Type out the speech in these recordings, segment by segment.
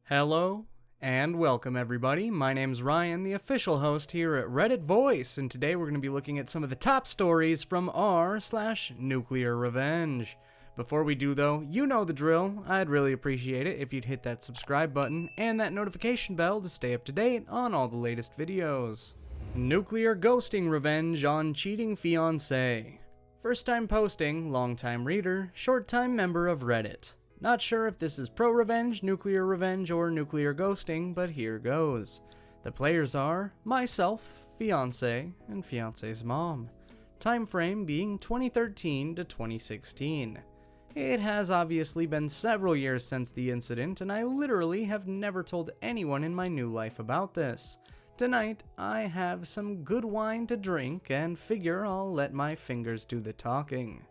Hello and welcome everybody. My name's Ryan, the official host here at Reddit Voice, and today we're going to be looking at some of the top stories from r/NuclearRevenge. Before we do though, you know the drill. I'd really appreciate it if you'd hit that subscribe button and that notification bell to stay up to date on all the latest videos. Nuclear ghosting revenge on cheating fiance. First time posting, long time reader, short time member of Reddit. Not sure if this is pro-revenge, nuclear revenge, or nuclear ghosting, but here goes. The players are myself, Fiance, and Fiance's mom. Time frame being 2013 to 2016. It has obviously been several years since the incident, and I literally have never told anyone in my new life about this. Tonight, I have some good wine to drink and figure I'll let my fingers do the talking.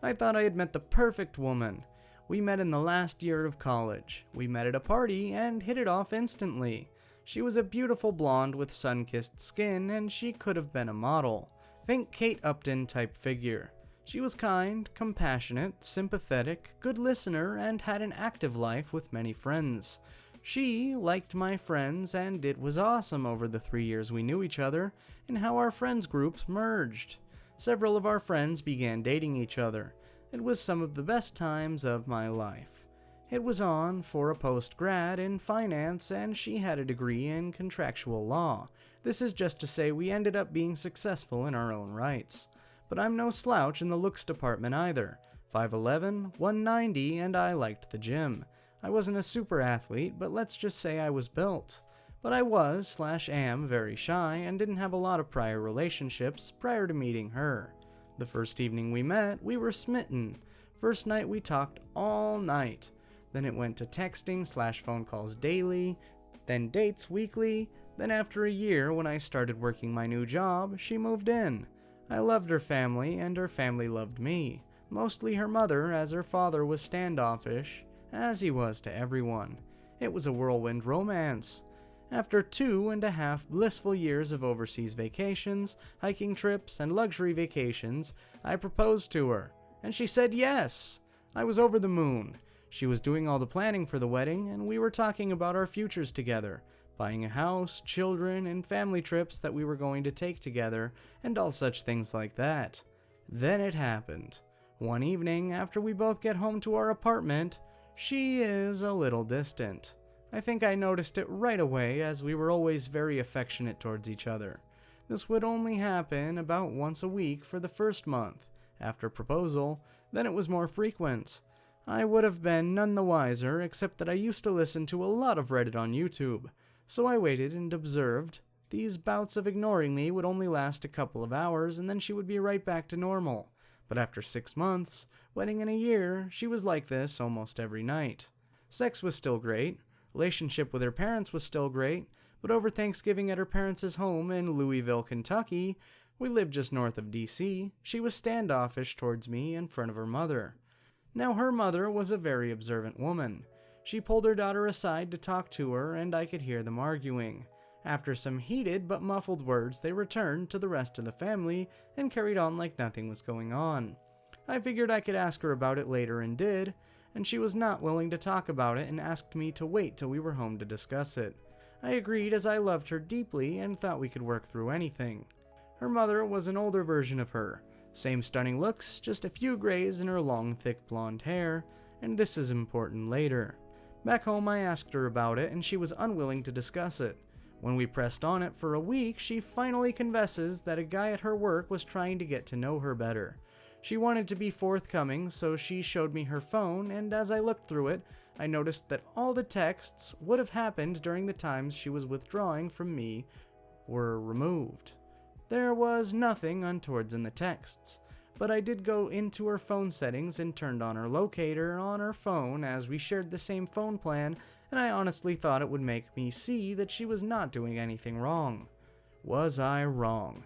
I thought I had met the perfect woman. We met in the last year of college. We met at a party and hit it off instantly. She was a beautiful blonde with sun-kissed skin, and she could have been a model. Think Kate Upton type figure. She was kind, compassionate, sympathetic, good listener, and had an active life with many friends. She liked my friends, and it was awesome over the 3 years we knew each other and how our friends groups merged. Several of our friends began dating each other. It was some of the best times of my life. It was on for a post-grad in finance, and she had a degree in contractual law. This is just to say we ended up being successful in our own rights. But I'm no slouch in the looks department either. 5'11", 190, and I liked the gym. I wasn't a super athlete, but let's just say I was built. But I was/am very shy and didn't have a lot of prior relationships prior to meeting her. The first evening we met, we were smitten. First night we talked all night. Then it went to texting/phone calls daily, then dates weekly. Then after a year, when I started working my new job, she moved in. I loved her family, and her family loved me. Mostly her mother, as her father was standoffish, as he was to everyone. It was a whirlwind romance. After 2.5 blissful years of overseas vacations, hiking trips, and luxury vacations, I proposed to her, and she said yes. I was over the moon. She was doing all the planning for the wedding, and we were talking about our futures together, buying a house, children, and family trips that we were going to take together, and all such things like that. Then it happened. One evening, after we both get home to our apartment, she is a little distant. I think I noticed it right away, as we were always very affectionate towards each other. This would only happen about once a week for the first month. After proposal, then it was more frequent. I would have been none the wiser, except that I used to listen to a lot of Reddit on YouTube. So I waited and observed. These bouts of ignoring me would only last a couple of hours, and then she would be right back to normal. But after 6 months, wedding in a year, she was like this almost every night. Sex was still great. Relationship with her parents was still great, but over Thanksgiving at her parents' home in Louisville, Kentucky, we lived just north of DC, she was standoffish towards me in front of her mother. Now her mother was a very observant woman. She pulled her daughter aside to talk to her, and I could hear them arguing. After some heated but muffled words, they returned to the rest of the family and carried on like nothing was going on. I figured I could ask her about it later and did, and she was not willing to talk about it and asked me to wait till we were home to discuss it. I agreed, as I loved her deeply and thought we could work through anything. Her mother was an older version of her. Same stunning looks, just a few grays in her long, thick blonde hair, and this is important later. Back home I asked her about it, and she was unwilling to discuss it. When we pressed on it for a week, she finally confesses that a guy at her work was trying to get to know her better. She wanted to be forthcoming, so she showed me her phone, and as I looked through it, I noticed that all the texts would have happened during the times she was withdrawing from me were removed. There was nothing untowards in the texts, but I did go into her phone settings and turned on her locator on her phone, as we shared the same phone plan, and I honestly thought it would make me see that she was not doing anything wrong. Was I wrong?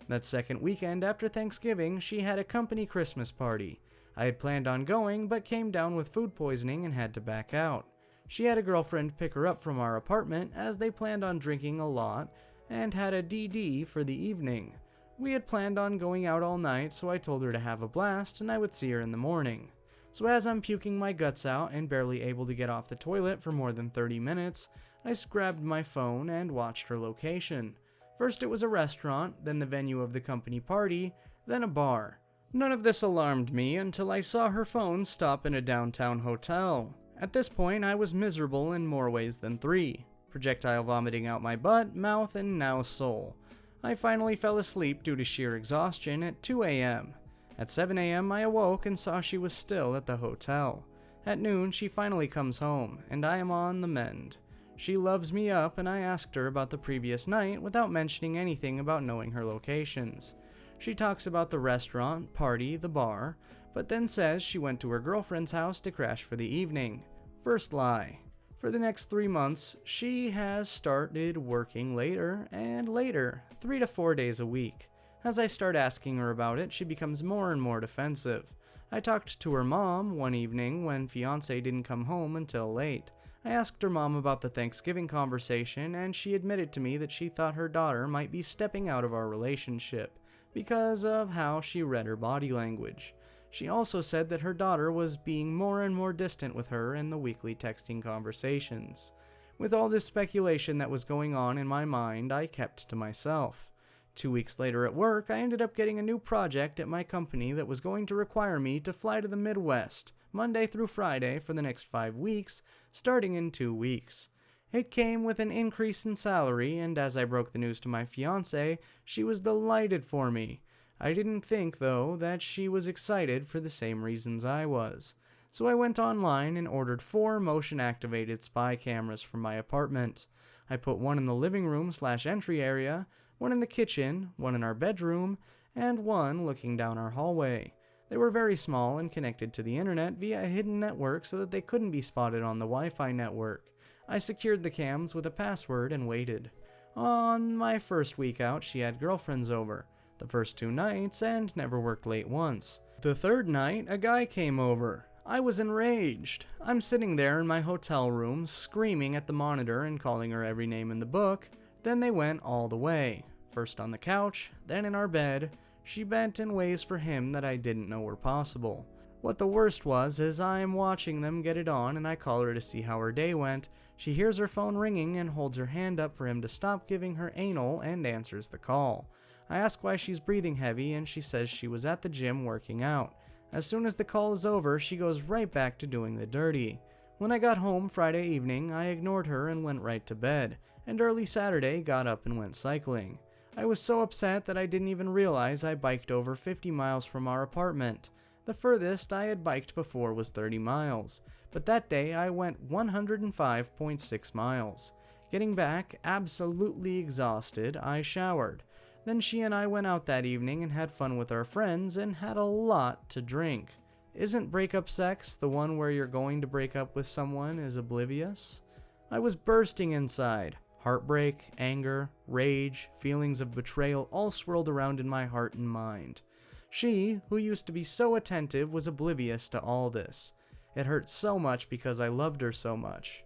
That second weekend after Thanksgiving, she had a company Christmas party. I had planned on going, but came down with food poisoning and had to back out. She had a girlfriend pick her up from our apartment, as they planned on drinking a lot, and had a DD for the evening. We had planned on going out all night, so I told her to have a blast and I would see her in the morning. So as I'm puking my guts out and barely able to get off the toilet for more than 30 minutes, I grabbed my phone and watched her location. First it was a restaurant, then the venue of the company party, then a bar. None of this alarmed me until I saw her phone stop in a downtown hotel. At this point, I was miserable in more ways than 3. Projectile vomiting out my butt, mouth, and now soul. I finally fell asleep due to sheer exhaustion at 2 a.m. At 7 a.m. I awoke and saw she was still at the hotel. At noon, she finally comes home, and I am on the mend. She loves me up, and I asked her about the previous night without mentioning anything about knowing her locations. She talks about the restaurant, party, the bar, but then says she went to her girlfriend's house to crash for the evening. First lie. For the next 3 months, she has started working later and later, 3 to 4 days a week. As I start asking her about it, she becomes more and more defensive. I talked to her mom one evening when Fiance didn't come home until late. I asked her mom about the Thanksgiving conversation, and she admitted to me that she thought her daughter might be stepping out of our relationship because of how she read her body language. She also said that her daughter was being more and more distant with her in the weekly texting conversations. With all this speculation that was going on in my mind, I kept to myself. 2 weeks later at work, I ended up getting a new project at my company that was going to require me to fly to the Midwest, Monday through Friday for the next 5 weeks, starting in 2 weeks. It came with an increase in salary, and as I broke the news to my fiancée, she was delighted for me. I didn't think, though, that she was excited for the same reasons I was. So I went online and ordered 4 motion-activated spy cameras for my apartment. I put one in the living room/entry area, one in the kitchen, one in our bedroom, and one looking down our hallway. They were very small and connected to the internet via a hidden network so that they couldn't be spotted on the Wi-Fi network. I secured the cams with a password and waited. On my first week out, she had girlfriends over. The first 2 nights, and never worked late once. The third night, a guy came over. I was enraged. I'm sitting there in my hotel room, screaming at the monitor and calling her every name in the book. Then they went all the way. First on the couch, then in our bed. She bent in ways for him that I didn't know were possible. What the worst was is I'm watching them get it on, and I call her to see how her day went. She hears her phone ringing and holds her hand up for him to stop giving her anal and answers the call. I ask why she's breathing heavy, and she says she was at the gym working out. As soon as the call is over, she goes right back to doing the dirty. When I got home Friday evening, I ignored her and went right to bed, and early Saturday got up and went cycling. I was so upset that I didn't even realize I biked over 50 miles from our apartment. The furthest I had biked before was 30 miles, but that day I went 105.6 miles. Getting back, absolutely exhausted, I showered. Then she and I went out that evening and had fun with our friends and had a lot to drink. Isn't breakup sex the one where you're going to break up with someone is oblivious? I was bursting inside. Heartbreak, anger, rage, feelings of betrayal all swirled around in my heart and mind. She, who used to be so attentive, was oblivious to all this. It hurt so much because I loved her so much.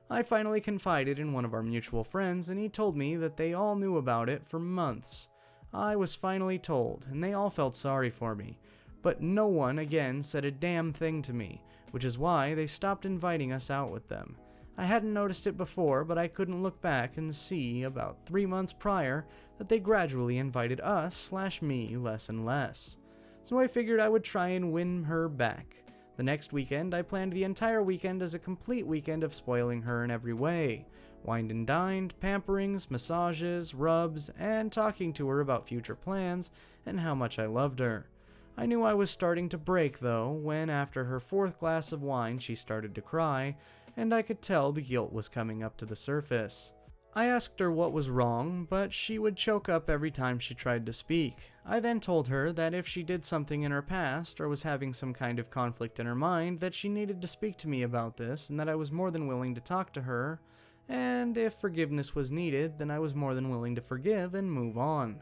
I finally confided in one of our mutual friends, and he told me that they all knew about it for months. I was finally told, and they all felt sorry for me. But no one, again, said a damn thing to me, which is why they stopped inviting us out with them. I hadn't noticed it before, but I couldn't look back and see, about 3 months prior, that they gradually invited us/me less and less. So I figured I would try and win her back. The next weekend, I planned the entire weekend as a complete weekend of spoiling her in every way. Wined and dined, pamperings, massages, rubs, and talking to her about future plans and how much I loved her. I knew I was starting to break, though, when after her 4th glass of wine she started to cry, and I could tell the guilt was coming up to the surface. I asked her what was wrong, but she would choke up every time she tried to speak. I then told her that if she did something in her past or was having some kind of conflict in her mind, that she needed to speak to me about this and that I was more than willing to talk to her, and if forgiveness was needed, then I was more than willing to forgive and move on.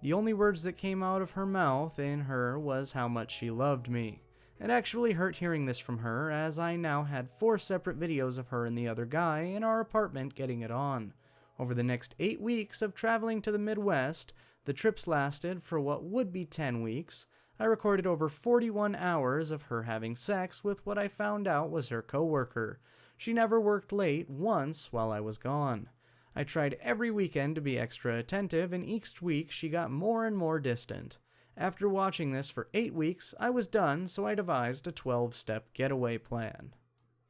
The only words that came out of her mouth in her was how much she loved me. It actually hurt hearing this from her, as I now had 4 separate videos of her and the other guy in our apartment getting it on. Over the next 8 weeks of traveling to the Midwest, the trips lasted for what would be 10 weeks. I recorded over 41 hours of her having sex with what I found out was her coworker. She never worked late once while I was gone. I tried every weekend to be extra attentive, and each week she got more and more distant. After watching this for 8 weeks, I was done, so I devised a 12-step getaway plan.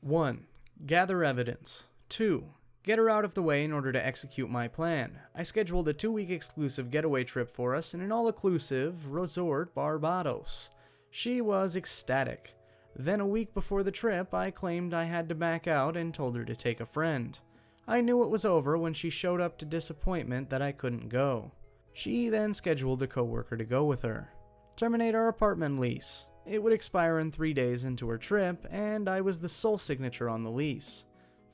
1. Gather evidence. 2. Get her out of the way in order to execute my plan. I scheduled a 2-week exclusive getaway trip for us in an all-inclusive resort Barbados. She was ecstatic. Then a week before the trip, I claimed I had to back out and told her to take a friend. I knew it was over when she showed up to disappointment that I couldn't go. She then scheduled a coworker to go with her. Terminate our apartment lease. It would expire in 3 days into her trip, and I was the sole signature on the lease.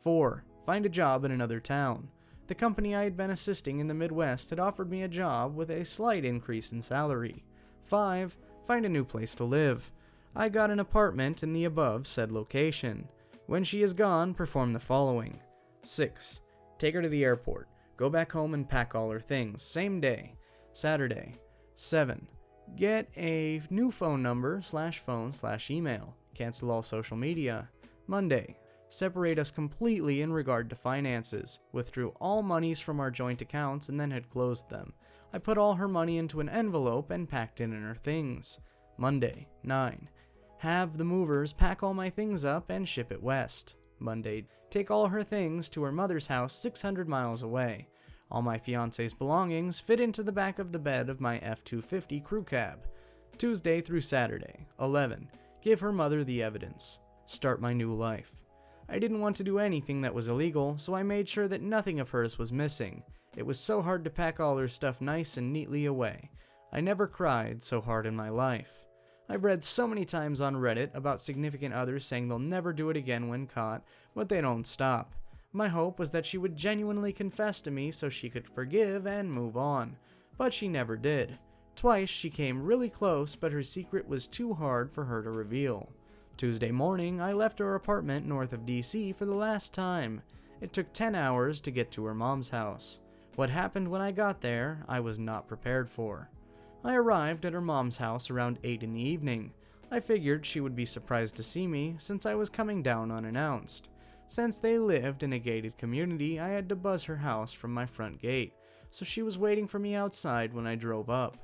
4. Find a job in another town. The company I had been assisting in the Midwest had offered me a job with a slight increase in salary. 5. Find a new place to live. I got an apartment in the above said location. When she is gone, perform the following. 6. Take her to the airport. Go back home and pack all her things. Same day. Saturday. 7. Get a new phone number /phone/email. Cancel all social media. Monday. Separate us completely in regard to finances. Withdrew all monies from our joint accounts and then had closed them. I put all her money into an envelope and packed it in her things. Monday. 9. Have the movers pack all my things up and ship it west. Monday. Take all her things to her mother's house 600 miles away. All my fiance's belongings fit into the back of the bed of my F-250 crew cab. Tuesday through Saturday. 11. Give her mother the evidence. Start my new life. I didn't want to do anything that was illegal, so I made sure that nothing of hers was missing. It was so hard to pack all her stuff nice and neatly away. I never cried so hard in my life. I've read so many times on Reddit about significant others saying they'll never do it again when caught, but they don't stop. My hope was that she would genuinely confess to me so she could forgive and move on, but she never did. Twice she came really close, but her secret was too hard for her to reveal. Tuesday morning, I left her apartment north of DC for the last time. It took 10 hours to get to her mom's house. What happened when I got there, I was not prepared for. I arrived at her mom's house around 8 in the evening. I figured she would be surprised to see me since I was coming down unannounced. Since they lived in a gated community, I had to buzz her house from my front gate, so she was waiting for me outside when I drove up.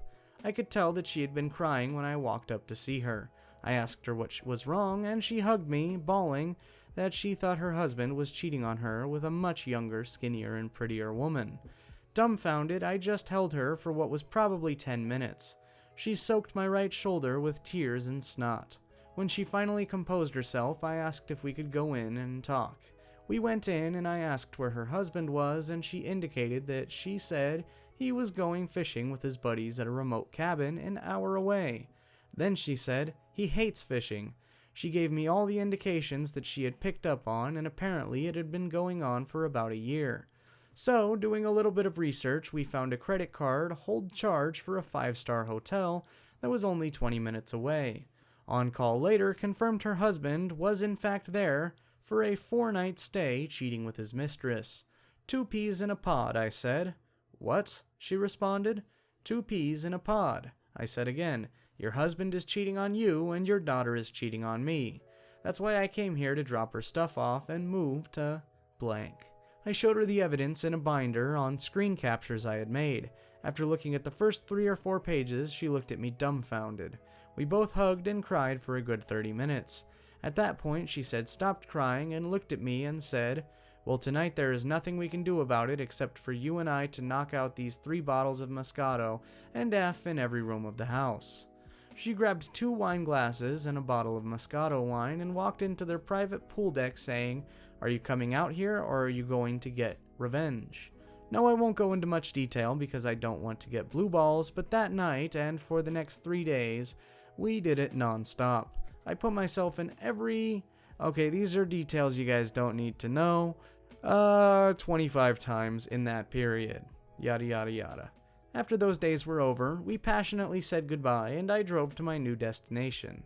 I could tell that she had been crying when I walked up to see her. I asked her what was wrong, and she hugged me, bawling that she thought her husband was cheating on her with a much younger, skinnier, and prettier woman. Dumbfounded, I just held her for what was probably 10 minutes. She soaked my right shoulder with tears and snot. When she finally composed herself, I asked if we could go in and talk. We went in and I asked where her husband was, and she indicated that she said he was going fishing with his buddies at a remote cabin an hour away. Then she said he hates fishing. She gave me all the indications that she had picked up on, and apparently it had been going on for about a year. So, doing a little bit of research, we found a credit card hold charge for a 5-star hotel that was only 20 minutes away. On call later, confirmed her husband was in fact there for a 4-night stay, cheating with his mistress. 2 peas in a pod, I said. What? She responded. 2 peas in a pod. I said again, your husband is cheating on you and your daughter is cheating on me. That's why I came here to drop her stuff off and move to blank. I showed her the evidence in a binder on screen captures I had made. After looking at the first 3 or 4 pages, she looked at me dumbfounded. We both hugged and cried for a good 30 minutes. At that point, she said stopped crying and looked at me and said, well, tonight there is nothing we can do about it except for you and I to knock out these 3 bottles of Moscato and F in every room of the house. She grabbed 2 wine glasses and a bottle of Moscato wine and walked into their private pool deck saying, are you coming out here or are you going to get revenge? No, I won't go into much detail because I don't want to get blue balls, but that night and for the next 3 days, we did it non-stop. I put myself in every... Okay, these are details you guys don't need to know. 25 times in that period. Yada yada yada. After those days were over, we passionately said goodbye and I drove to my new destination.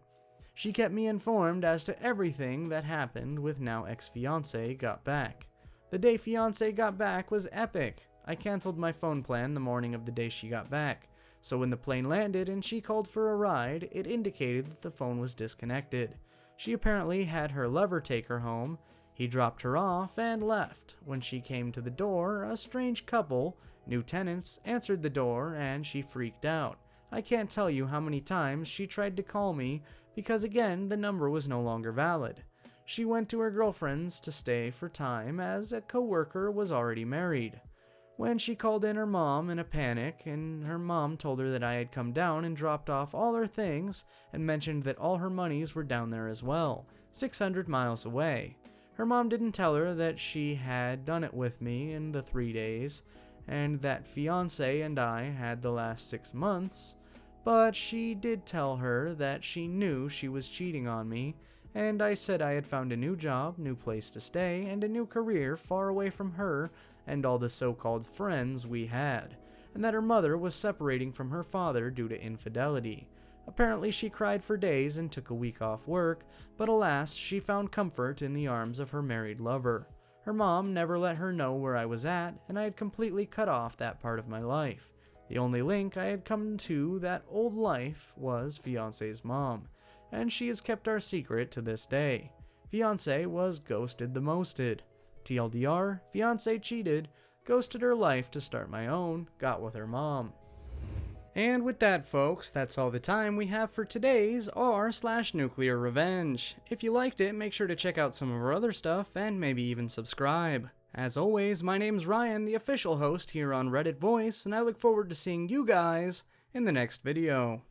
She kept me informed as to everything that happened with now ex-fiance got back. The day fiance got back was epic. I canceled my phone plan the morning of the day she got back. So when the plane landed and she called for a ride, it indicated that the phone was disconnected. She apparently had her lover take her home. He dropped her off and left. When she came to the door, a strange couple, new tenants, answered the door and she freaked out. I can't tell you how many times she tried to call me because again, the number was no longer valid. She went to her girlfriend's to stay for time as a coworker was already married. When she called in her mom in a panic, and her mom told her that I had come down and dropped off all her things and mentioned that all her monies were down there as well, 600 miles away. Her mom didn't tell her that she had done it with me in the 3 days, and that Fiance and I had the last 6 months, but she did tell her that she knew she was cheating on me, and I said I had found a new job, new place to stay, and a new career far away from her and all the so-called friends we had, and that her mother was separating from her father due to infidelity. Apparently she cried for days and took a week off work, but alas, she found comfort in the arms of her married lover. Her mom never let her know where I was at, and I had completely cut off that part of my life. The only link I had come to that old life was Fiance's mom, and she has kept our secret to this day. Fiance was ghosted the mosted. TLDR, Fiance cheated, ghosted her life to start my own, got with her mom. And with that, folks, that's all the time we have for today's r/NuclearRevenge. If you liked it, make sure to check out some of our other stuff and maybe even subscribe. As always, my name's Ryan, the official host here on Reddit Voice, and I look forward to seeing you guys in the next video.